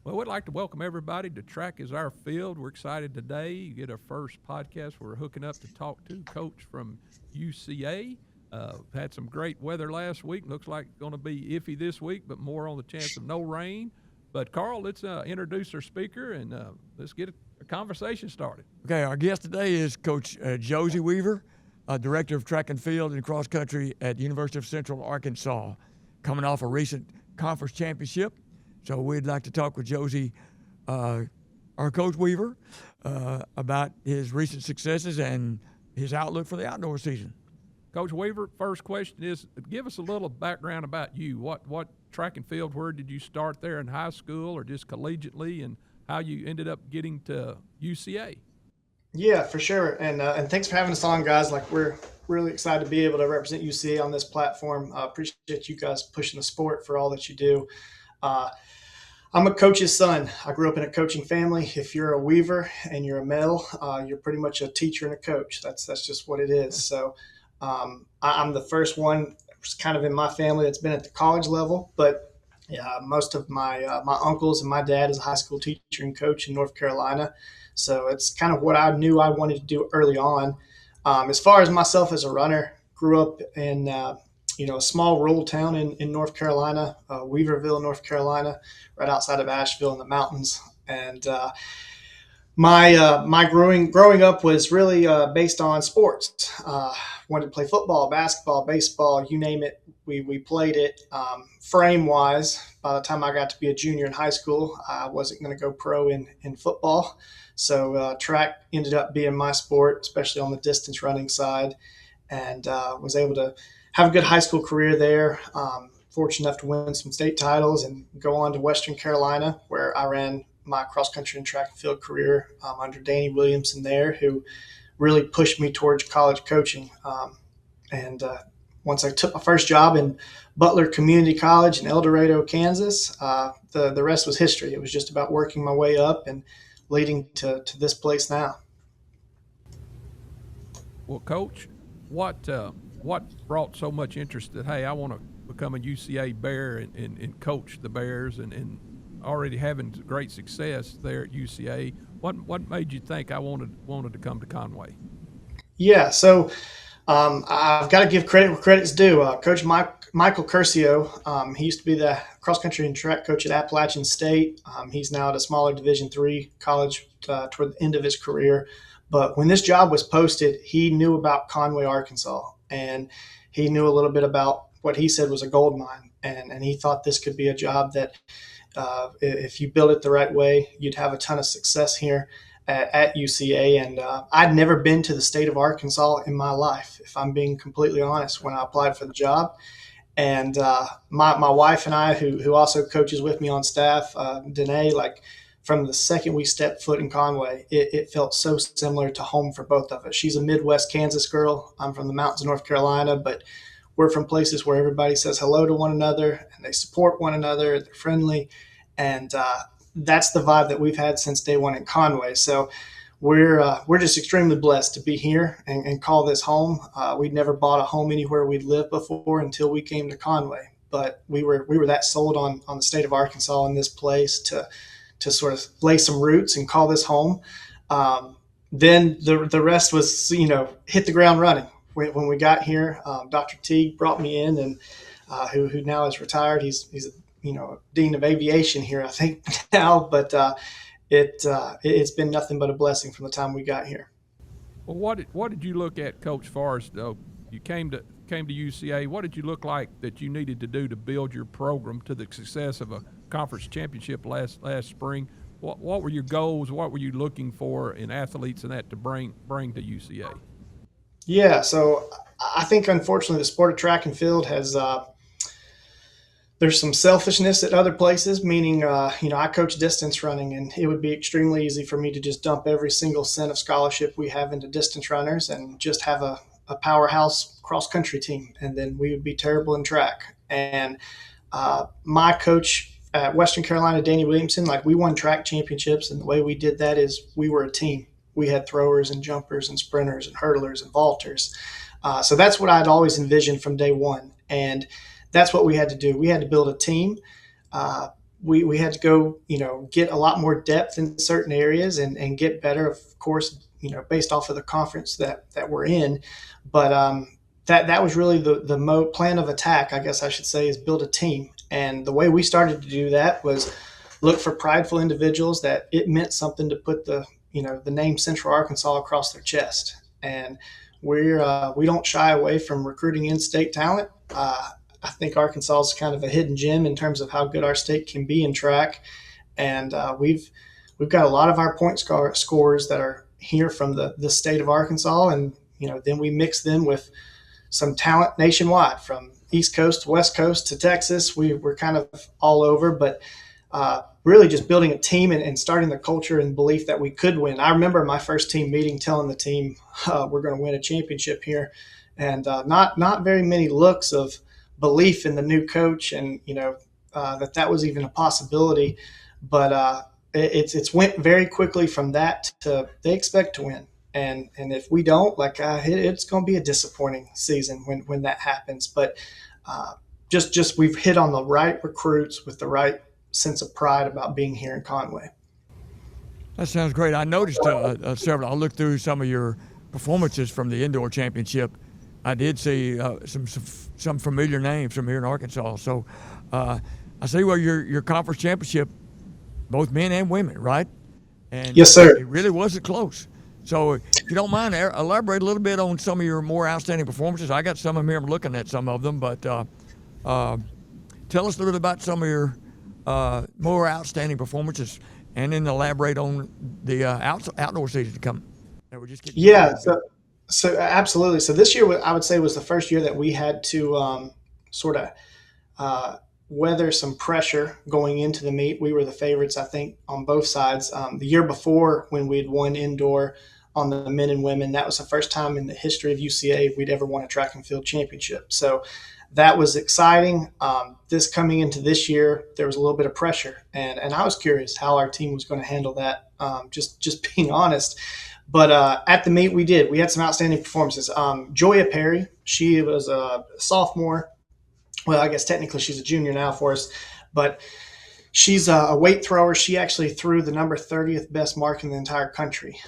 Well, we'd like to welcome everybody to Track is Our Field. We're excited today. You get our first podcast. We're hooking up to talk to Coach from UCA. Had some great weather last week. Looks like it's going to be iffy this week, but more on the chance of no rain. But, Carl, let's introduce our speaker and let's get a conversation started. Okay, our guest today is Coach Josie Weaver, Director of Track and Field and Cross Country at University of Central Arkansas, coming off a recent conference championship. So we'd like to talk with Josie, our Coach Weaver, about his recent successes and his outlook for the outdoor season. Coach Weaver, first question is, give us a little background about you. What track and field, where did you start there in high school or just collegiately, and how you ended up getting to UCA? Yeah, for sure. And thanks for having us on, guys. Like, we're really excited to be able to represent UCA on this platform. Appreciate you guys pushing the sport for all that you do. I'm a coach's son. I grew up in a coaching family. If you're a Weaver and you're a male, you're pretty much a teacher and a coach. That's just what it is. So I'm the first one kind of in my family that's been at the college level. But most of my uncles and my dad is a high school teacher and coach in North Carolina. So it's kind of what I knew I wanted to do early on. As far as myself as a runner, grew up in a small rural town in North Carolina, Weaverville, North Carolina, right outside of Asheville in the mountains. And my growing up was really based on sports. Wanted to play football, basketball, baseball, you name it. We played it. Frame wise, by the time I got to be a junior in high school, I wasn't going to go pro in football. So track ended up being my sport, especially on the distance running side, and was able to have a good high school career there. Fortunate enough to win some state titles and go on to Western Carolina, where I ran my cross country and track and field career under Danny Williamson there, who really pushed me towards college coaching. And once I took my first job in Butler Community College in El Dorado, Kansas, the rest was history. It was just about working my way up and leading to this place now. Well, Coach, what brought so much interest that, hey, I want to become a UCA Bear and coach the Bears and already having great success there at UCA? What made you think I wanted to come to Conway? Yeah, so I've got to give credit where credit's due. Coach Michael Curcio, he used to be the cross country and track coach at Appalachian State. He's now at a smaller Division III college toward the end of his career. But when this job was posted, he knew about Conway, Arkansas, and he knew a little bit about what he said was a gold mine. And he thought this could be a job that if you build it the right way, you'd have a ton of success here at UCA. And I'd never been to the state of Arkansas in my life, if I'm being completely honest, when I applied for the job. And my wife and I, who also coaches with me on staff, Danae, like, from the second we stepped foot in Conway, it felt so similar to home for both of us. She's a Midwest Kansas girl. I'm from the mountains of North Carolina, but we're from places where everybody says hello to one another and they support one another. They're friendly. And that's the vibe that we've had since day one in Conway. So we're just extremely blessed to be here and call this home. We'd never bought a home anywhere we'd lived before until we came to Conway. But we were that sold on the state of Arkansas in this place to sort of lay some roots and call this home. Then the rest was, hit the ground running. When we got here, Dr. Teague brought me in, and who now is retired. He's a dean of aviation here, I think now. But it's been nothing but a blessing from the time we got here. Well, what did you look at, Coach Forrest? You came to UCA. What did you look like that you needed to do to build your program to the success of a conference championship last spring? What were your goals? What were you looking for in athletes and that to bring to UCA? Yeah, so I think unfortunately the sport of track and field has there's some selfishness at other places, meaning I coach distance running, and it would be extremely easy for me to just dump every single cent of scholarship we have into distance runners and just have a powerhouse cross country team, and then we would be terrible in track. And my coach at Western Carolina, Danny Williamson, like, we won track championships, and the way we did that is we were a team. We had throwers and jumpers and sprinters and hurdlers and vaulters. So that's what I'd always envisioned from day one. And that's what we had to do. We had to build a team we had to go, get a lot more depth in certain areas and get better, of course, based off of the conference that we're in. But that was really the plan of attack, I guess I should say, is build a team. And the way we started to do that was look for prideful individuals that it meant something to put the name Central Arkansas across their chest. And we don't shy away from recruiting in-state talent. I think Arkansas is kind of a hidden gem in terms of how good our state can be in track, and we've got a lot of our point scorers that are here from the state of Arkansas, and then we mix them with some talent nationwide, from East Coast to West Coast to Texas. We're kind of all over, but really just building a team and starting the culture and belief that we could win. I remember my first team meeting telling the team we're going to win a championship here, and not very many looks of belief in the new coach, and that was even a possibility. But it's went very quickly from that to they expect to win, and if we don't, it's going to be a disappointing season when that happens. But just we've hit on the right recruits with the right sense of pride about being here in Conway. That sounds great. I noticed several. I looked through some of your performances from the indoor championship. I did see some familiar names from here in Arkansas. So I see where your conference championship, both men and women, right? And yes, sir. It really wasn't close. So if you don't mind, elaborate a little bit on some of your more outstanding performances. I got some of them here. I'm looking at some of them, but tell us a little bit about some of your more outstanding performances, and then elaborate on the outdoor season to come. Yeah. So absolutely. So this year, I would say, was the first year that we had to sort of weather some pressure going into the meet. We were the favorites, I think, on both sides. The year before, when we'd won indoor on the men and women, that was the first time in the history of UCA we'd ever won a track and field championship. So that was exciting. This coming into this year, there was a little bit of pressure, and I was curious how our team was going to handle that. Just being honest. But at the meet, we had some outstanding performances. Joya Perry, she was a sophomore. Well, I guess technically she's a junior now for us, but she's a weight thrower. She actually threw the number 30th best mark in the entire country.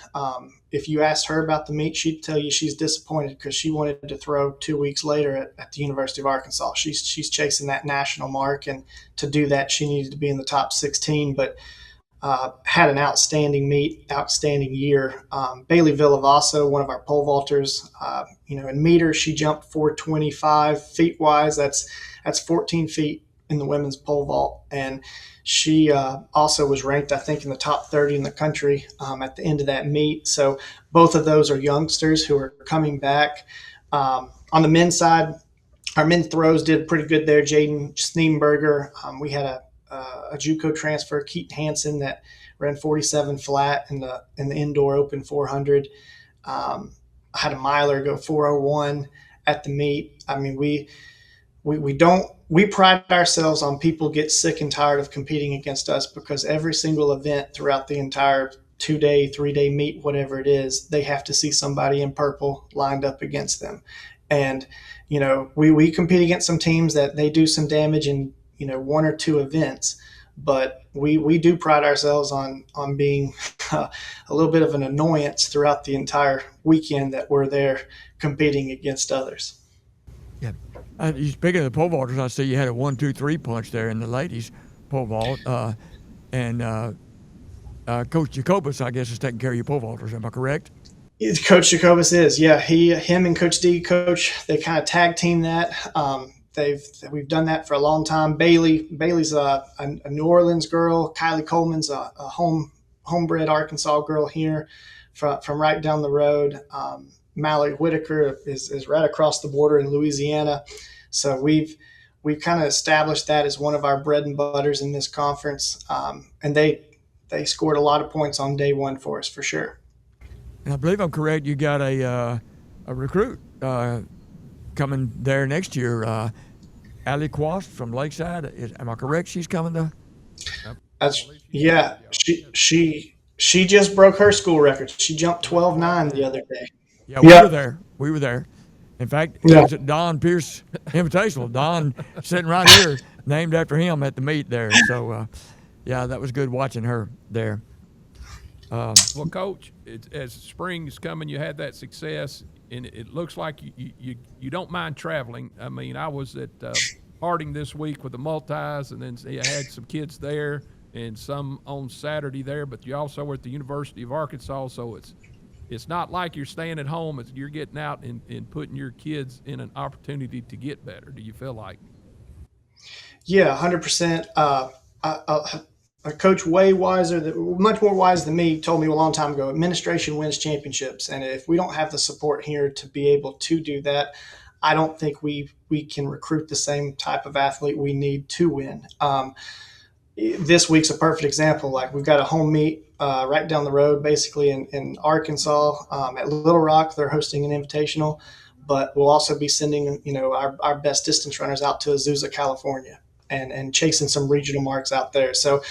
If you asked her about the meet, she'd tell you she's disappointed because she wanted to throw 2 weeks later at the University of Arkansas. She's chasing that national mark, and to do that, she needed to be in the top 16, but had an outstanding meet, outstanding year. Bailey Villavaso, one of our pole vaulters, in meters, she jumped 425 feet wise. That's 14 feet in the women's pole vault. And she also was ranked, I think, in the top 30 in the country at the end of that meet. So both of those are youngsters who are coming back. On the men's side, our men's throws did pretty good there. Jaden Sneenberger, we had a JUCO transfer, Keaton Hansen, that ran 47 flat in the indoor open 400. I had a miler go 401 at the meet. I mean, we pride ourselves on people get sick and tired of competing against us, because every single event throughout the entire 2-day, 3-day meet, whatever it is, they have to see somebody in purple lined up against them. And, we compete against some teams that they do some damage in, 1 or 2 events, but we do pride ourselves on being a little bit of an annoyance throughout the entire weekend that we're there competing against others. Yeah. Speaking of the pole vaulters, I see you had a 1-2-3 punch there in the ladies pole vault, and Coach Jacobus, I guess, is taking care of your pole vaulters. Am I correct? Coach Jacobus is, yeah. Him and Coach D, they kind of tag team that. We've done that for a long time. Bailey's a New Orleans girl. Kylie Coleman's a homebred Arkansas girl here from right down the road. Mallory Whitaker is right across the border in Louisiana. So we've kind of established that as one of our bread and butters in this conference. And they scored a lot of points on day one for us, for sure. And I believe I'm correct, you got a recruit coming there next year. Allie Quast from Lakeside. Am I correct? She's coming to. Yeah. She just broke her school record. She jumped 12.9 the other day. Yeah, we were there. In fact, it was at Don Pierce Invitational. Don sitting right here named after him at the meet there. So, yeah, that was good watching her there. Well, Coach, as spring's coming, you had that success, and it looks like you don't mind traveling. I mean, I was at Harding this week with the multis, and then I had some kids there and some on Saturday there, but you also were at the University of Arkansas, so it's not like you're staying at home. You're getting out and putting your kids in an opportunity to get better. Do you feel like? Yeah, 100%. A coach way wiser, much more wise than me, told me a long time ago, administration wins championships. And if we don't have the support here to be able to do that, I don't think we can recruit the same type of athlete we need to win. This week's a perfect example. Like, we've got a home meet right down the road, basically in Arkansas at Little Rock. They're hosting an invitational, but we'll also be sending our best distance runners out to Azusa, California, and chasing some regional marks out there. So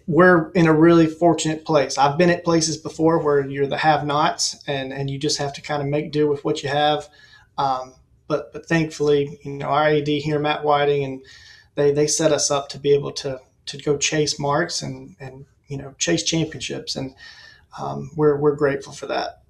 we're in a really fortunate place. I've been at places before where you're the have-nots, and you just have to kind of make do with what you have. But thankfully, our AD here, Matt Whiting, and they set us up to be able to go chase marks and chase championships, and we're grateful for that.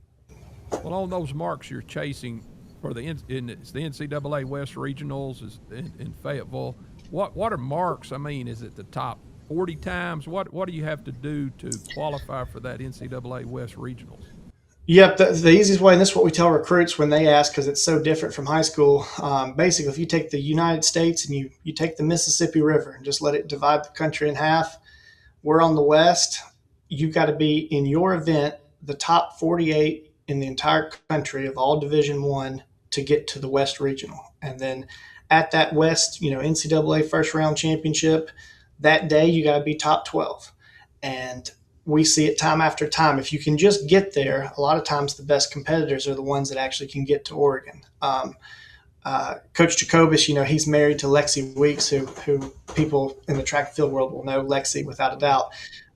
Well, on those marks you're chasing for it's the NCAA West Regionals is in Fayetteville. What are marks? I mean, is it the top 40 times? What do you have to do to qualify for that NCAA West Regionals? Yep, the easiest way, and this is what we tell recruits when they ask, because it's so different from high school. Basically, if you take the United States and you take the Mississippi River and just let it divide the country in half, we're on the west. You've got to be, in your event, the top 48 in the entire country of all Division I to get to the West Regional. And then at that West, NCAA first round championship, that day you got to be top 12. And we see it time after time. If you can just get there, a lot of times the best competitors are the ones that actually can get to Oregon. Coach Jacobus, he's married to Lexi Weeks, who people in the track and field world will know Lexi without a doubt.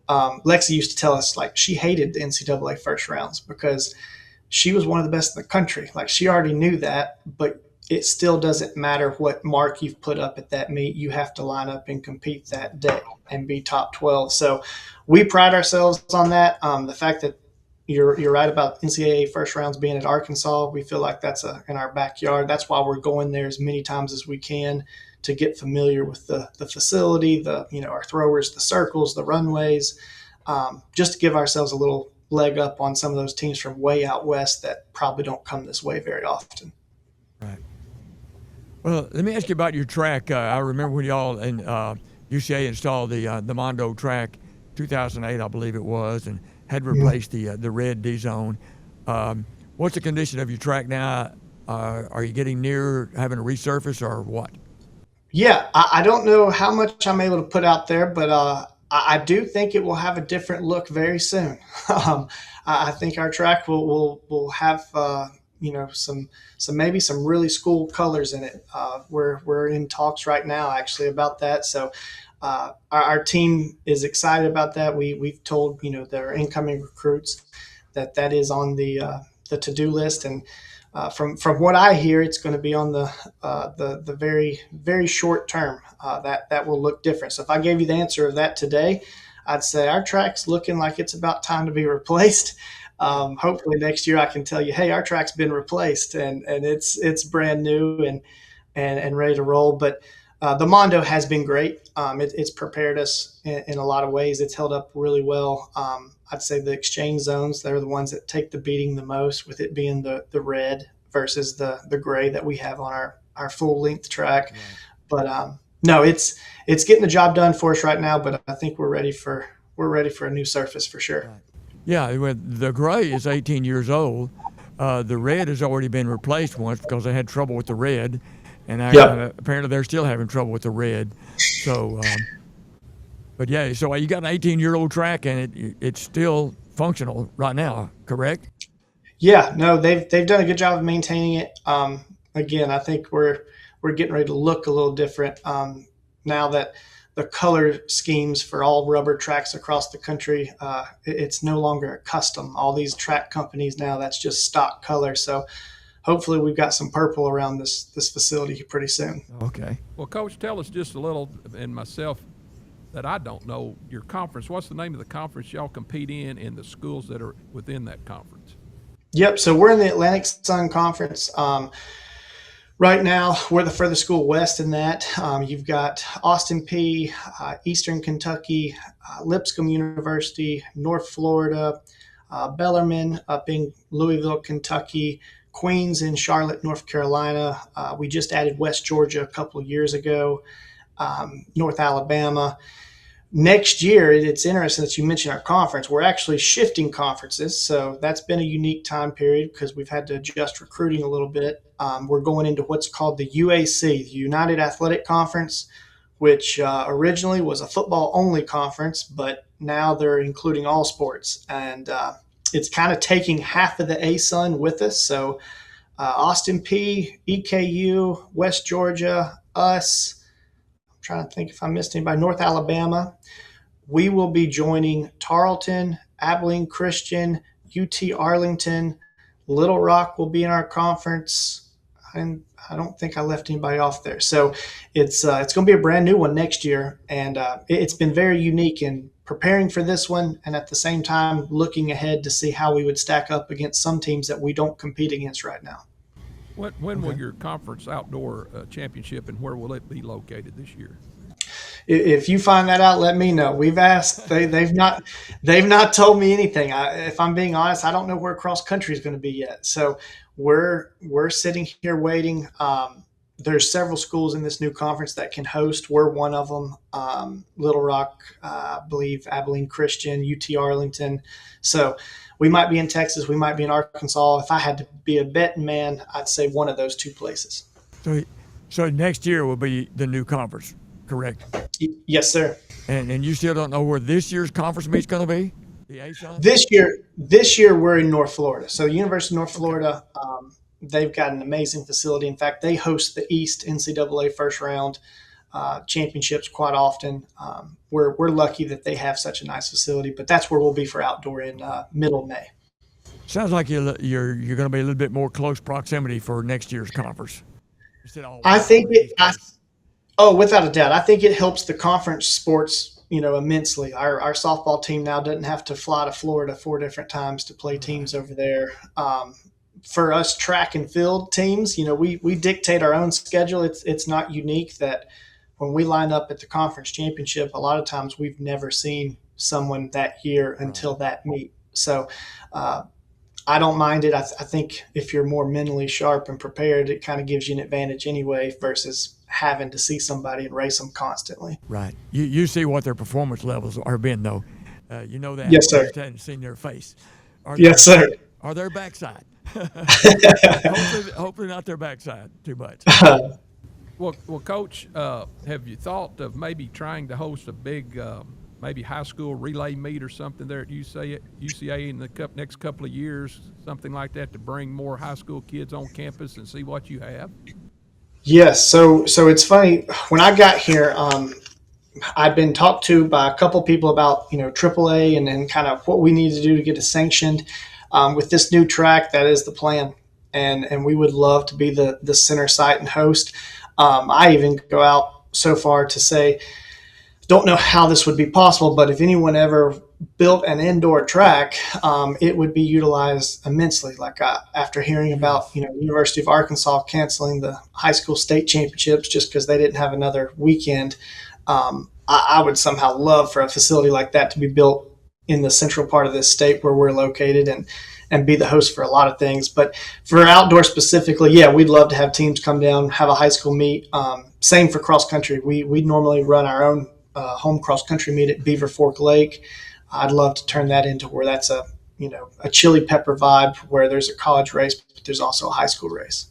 Lexi used to tell us, like, she hated the NCAA first rounds because she was one of the best in the country. Like, she already knew that, but it still doesn't matter what mark you've put up at that meet. You have to line up and compete that day and be top 12. So we pride ourselves on that. The fact that you're right about NCAA first rounds being at Arkansas, we feel like that's in our backyard. That's why we're going there as many times as we can to get familiar with the facility, our throwers, the circles, the runways, just to give ourselves a little leg up on some of those teams from way out west that probably don't come this way very often. Right. Well, let me ask you about your track. I remember when y'all in UCA installed the Mondo track, 2008, I believe it was, and had replaced the red D-zone. What's the condition of your track now? Are you getting near having to resurface or what? Yeah, I don't know how much I'm able to put out there, but I do think it will have a different look very soon. I think our track will have some maybe some really cool colors in it. We're in talks right now actually about that. So our team is excited about that. We've told their incoming recruits that is on the to-do list, and from what I hear, it's going to be on the very, very short term. That will look different. So if I gave you the answer of that today, I'd say our track's looking like it's about time to be replaced. Hopefully next year I can tell you, hey, our track's been replaced and it's brand new and ready to roll. But the Mondo has been great. It's prepared us in a lot of ways. It's held up really well. I'd say the exchange zones, they're the ones that take the beating the most, with it being the red versus the gray that we have on our full length track. Right. But no, it's getting the job done for us right now. But I think we're ready for a new surface for sure. Right. Yeah, the gray is 18 years old. The red has already been replaced once because they had trouble with the red, and apparently they're still having trouble with the red. So. But yeah, so you got an 18-year-old track, and it's still functional right now, correct? Yeah, no, they've done a good job of maintaining it. Again, I think we're getting ready to look a little different now that the color schemes for all rubber tracks across the country, it's no longer a custom. All these track companies now, that's just stock color. So hopefully we've got some purple around this facility pretty soon. Okay. Well, Coach, tell us just a little, and myself that I don't know, your conference. What's the name of the conference y'all compete in and the schools that are within that conference? Yep. So we're in the Atlantic Sun Conference. Right now, we're the furthest school west in that. You've got Austin P, Eastern Kentucky, Lipscomb University, North Florida, Bellarmine up in Louisville, Kentucky, Queens in Charlotte, North Carolina. We just added West Georgia a couple of years ago, North Alabama. Next year, it's interesting that you mentioned our conference. We're actually shifting conferences, so that's been a unique time period because we've had to adjust recruiting a little bit. We're going into what's called the UAC, the United Athletic Conference, which originally was a football-only conference, but now they're including all sports. And it's kind of taking half of the ASUN with us. So Austin P, EKU, West Georgia, us, trying to think if I missed anybody, North Alabama. We will be joining Tarleton, Abilene Christian, UT Arlington, Little Rock will be in our conference. And I don't think I left anybody off there. So it's going to be a brand new one next year. And it's been very unique in preparing for this one and at the same time looking ahead to see how we would stack up against some teams that we don't compete against right now. When will your conference outdoor championship, and where will it be located this year? If you find that out, let me know. We've asked; they've not told me anything. If I'm being honest, I don't know where cross country is going to be yet. So we're sitting here waiting. There's several schools in this new conference that can host. We're one of them. Little Rock, I believe, Abilene Christian, UT Arlington. So we might be in Texas. We might be in Arkansas. If I had to be a betting man, I'd say one of those two places. So next year will be the new conference, correct? Yes, sir. And you still don't know where this year's conference meet's going to be? The ASUN? This year we're in North Florida. So University of North Florida, they've got an amazing facility. In fact, they host the East NCAA first round championships quite often. We're lucky that they have such a nice facility, but that's where we'll be for outdoor in middle May. Sounds like you're going to be a little bit more close proximity for next year's conference. I think without a doubt, I think it helps the conference sports, immensely. Our softball team now doesn't have to fly to Florida 4 different times to play teams over there. For us track and field teams, we dictate our own schedule. It's not unique that when we line up at the conference championship, a lot of times we've never seen someone that year until that meet. So I don't mind it. I think if you're more mentally sharp and prepared, it kind of gives you an advantage anyway versus having to see somebody and race them constantly. Right. You see what their performance levels are being, though. You know that. Yes, sir. You just hadn't seen their face. Yes, sir. Or their backside. hopefully not their backside too much. Well, Coach, have you thought of maybe trying to host a big, maybe high school relay meet or something there at UCA in the next couple of years, something like that, to bring more high school kids on campus and see what you have? Yes. So it's funny. When I got here, I've been talked to by a couple people about, AAA and then kind of what we need to do to get it sanctioned. With this new track, that is the plan. And we would love to be the center site and host. I even go out so far to say, don't know how this would be possible, but if anyone ever built an indoor track, it would be utilized immensely. Like after hearing about, University of Arkansas canceling the high school state championships just because they didn't have another weekend, I would somehow love for a facility like that to be built in the central part of this state where we're located and be the host for a lot of things. But for outdoor specifically, yeah, we'd love to have teams come down, have a high school meet. Same for cross country. We normally run our own home cross country meet at Beaver Fork Lake. I'd love to turn that into where that's a chili pepper vibe where there's a college race, but there's also a high school race.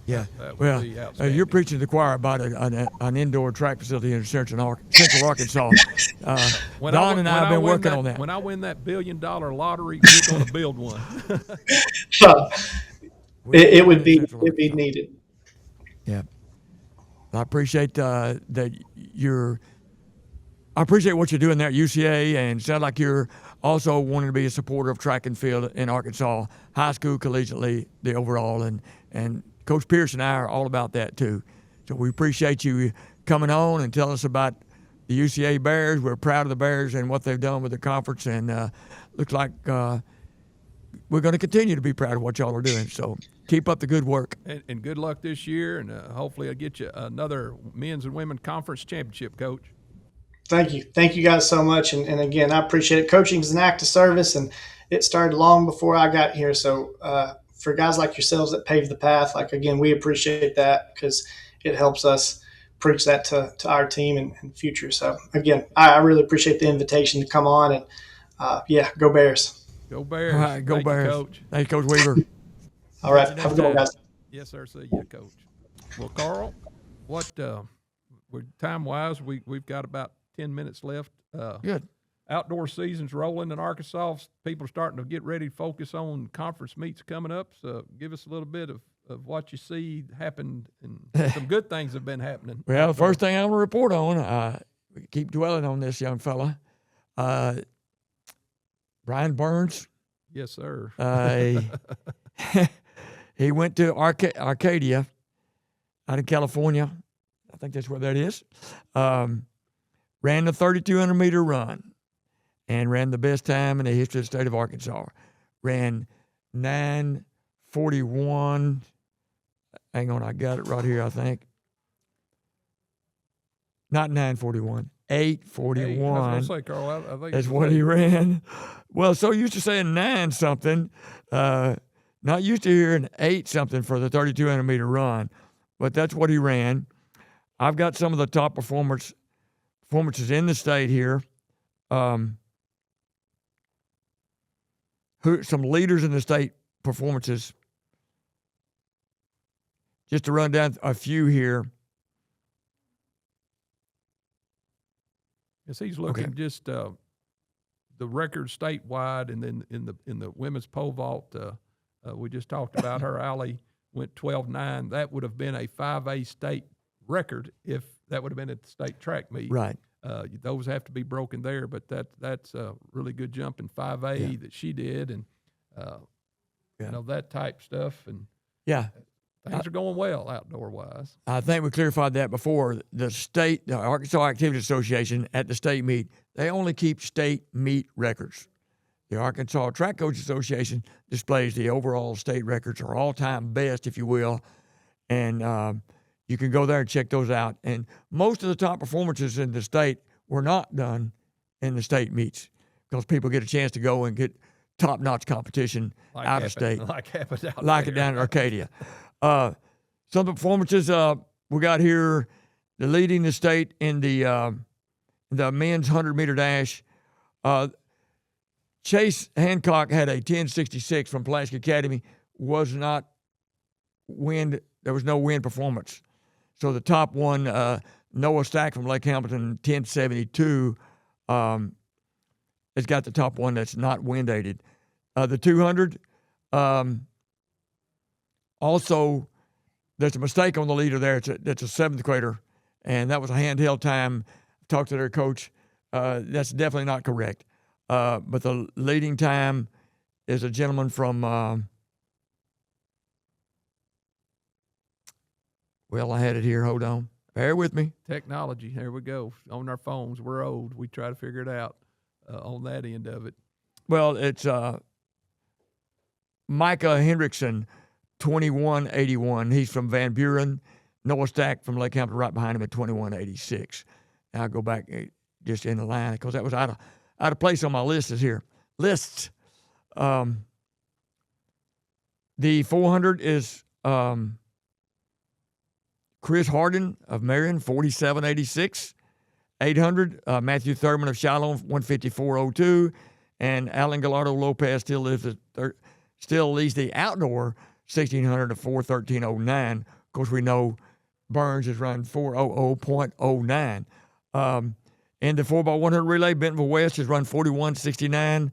Yeah, well, you're preaching to the choir about an indoor track facility in Central Arkansas. Don and I have been working on that. When I win that $1 billion lottery, we're going to build one. It would be needed. Yeah, I appreciate that I appreciate what you're doing there at UCA, and sound like you're also wanting to be a supporter of track and field in Arkansas, high school, collegiately, the overall, and Coach Pierce and I are all about that too. So we appreciate you coming on and telling us about the UCA Bears. We're proud of the Bears and what they've done with the conference, and looks like we're going to continue to be proud of what y'all are doing. So keep up the good work. And good luck this year, and hopefully I'll get you another men's and women conference championship, Coach. Thank you. Thank you guys so much. And again, I appreciate it. Coaching is an act of service, and it started long before I got here. So for guys like yourselves that paved the path, like, again, we appreciate that because it helps us preach that to our team and future. So, again, I really appreciate the invitation to come on. And, go Bears. Go Bears. All right, go Thank Bears. you, Coach. Thanks, Coach Weaver. All right. Have a good one, guys. Yes, sir. See you, Coach. Well, Carl, what time-wise, we've got about 10 minutes left. Good. Outdoor season's rolling in Arkansas. People are starting to get ready to focus on conference meets coming up. So give us a little bit of what you see happened, and some good things have been happening. Well, the first thing I want to report on, we keep dwelling on this young fella, Brian Burns. Yes, sir. He went to Arcadia out in California. I think that's where that is. Ran the 3,200-meter run and ran the best time in the history of the state of Arkansas. Ran 9:41. Hang on, I got it right here, I think. Not 9:41, 8:41. I was going to say, Carl, I think That's what he ran. Well, so used to saying 9-something. Not used to hearing 8-something for the 3,200-meter run, but that's what he ran. I've got some of the top performances in the state here. Some leaders in the state performances. Just to run down a few here. Yes, he's looking just the record statewide, and then in the women's pole vault, we just talked about her. Allie went 12.9. That would have been a 5A state record if that would have been at the state track meet. Right. Those have to be broken there, but that's a really good jump in 5A that she did, and that type stuff. And things are going well outdoor wise. I think we clarified that before. The Arkansas Activity Association at the state meet, they only keep state meet records. The Arkansas Track Coach Association displays the overall state records, or all-time best, if you will, and you can go there and check those out. And most of the top performances in the state were not done in the state meets because people get a chance to go and get top-notch competition out of state. Like it down at Arcadia. Some of the performances we got here, the leading the state in the men's 100-meter dash. Chase Hancock had a 10.66 from Pulaski Academy. Was not wind. There was no wind performance. So the top one, Noah Stack from Lake Hamilton, 10.72, has got the top one that's not wind aided. The 200, also, there's a mistake on the leader there. That's a seventh grader, and that was a handheld time. Talked to their coach. That's definitely not correct. But the leading time is a gentleman from, I had it here. Hold on. Bear with me. Technology. There we go. On our phones. We're old. We try to figure it out on that end of it. Well, it's Micah Hendrickson, 21.81. He's from Van Buren. Noah Stack from Lake Hampton right behind him at 21.86. Now I'll go back just in the line because that was out of place on my lists. The 400 is Chris Harden of Marion, 47.86. 800, Matthew Thurman of Shiloh, 154.02. And Alan Gallardo Lopez still leads the outdoor 1,600 to 4:13.09. Of course, we know Burns is running 4:00.09. In the 4x100 relay, Bentonville West has run 41.69.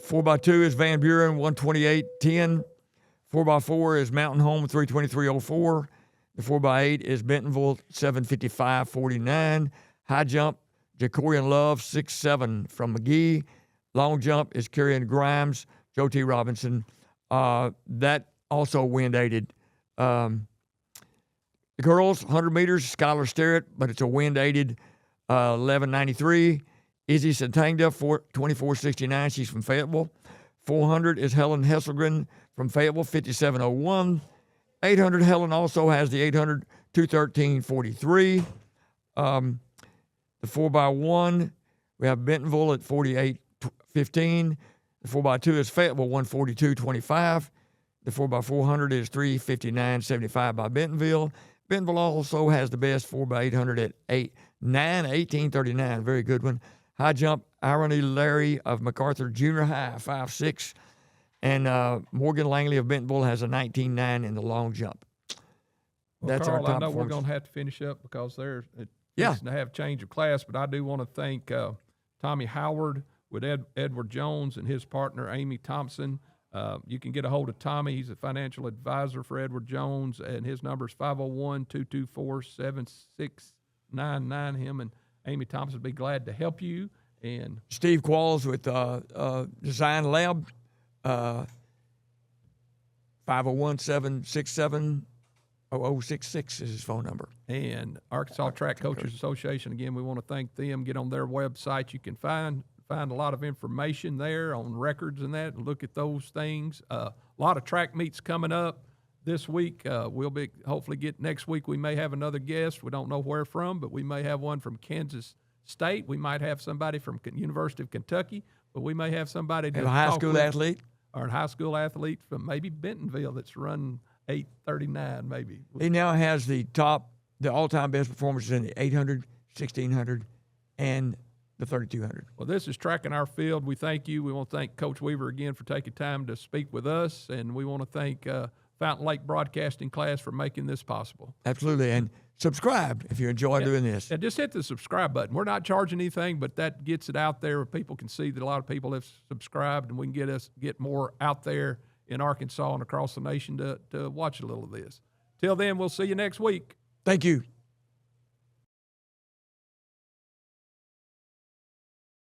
4x2 is Van Buren, 128.10. 4x4 is Mountain Home, 323.04. The 4x8 is Bentonville, 755.49. High jump, Jacorian Love, 6'7", from McGee. Long jump is Kerrion Grimes, Joe T. Robinson. That also wind-aided. The girls, 100 meters, Skylar Sterrett, but it's a wind-aided 11.93. Izzy Satangda, 24.69. She's from Fayetteville. 400 is Helen Hesselgren from Fayetteville, 57.01. 800, Helen also has the 800, 213.43. The 4x1, we have Bentonville at 48.15. The 4x2 is Fayetteville, 142.25. The 4x400 is 359.75 by Bentonville. Bentonville also has the best 4x800 at 18.39. Very good one. High jump, Irony Larry of MacArthur Junior High, 5'6". And Morgan Langley of Bentonville has a 19.9 in the long jump. Well, That's Carl, our top I know we're performers. going to have to finish up because they're Yeah. to have change of class, but I do want to thank Tommy Howard with Edward Jones and his partner, Amy Thompson. You can get a hold of Tommy. He's a financial advisor for Edward Jones, and his number is 501-224-7699. Him and Amy Thompson will be glad to help you. And Steve Qualls with Design Lab, 501-767-0066 is his phone number. And Arkansas Track Coaches Association, again, we want to thank them. Get on their website. You can find a lot of information there on records and that, and look at those things. A lot of track meets coming up this week. We'll be hopefully next week. We may have another guest. We don't know where from, but we may have one from Kansas State. We might have somebody from University of Kentucky, but we may have somebody And a high school athlete. or a high school athlete from maybe Bentonville that's run 8:39 maybe. He now has the all-time best performances in the 800, 1600, and the 3200. Well, this is Tracking Our Field. We thank you. We want to thank Coach Weaver again for taking time to speak with us, and we want to thank Fountain Lake Broadcasting Class for making this possible. Absolutely. And subscribe if you enjoy doing this. And just hit the subscribe button. We're not charging anything, but that gets it out there where people can see that a lot of people have subscribed, and we can get more out there in Arkansas and across the nation to watch a little of this. Till then, we'll see you next week. Thank you.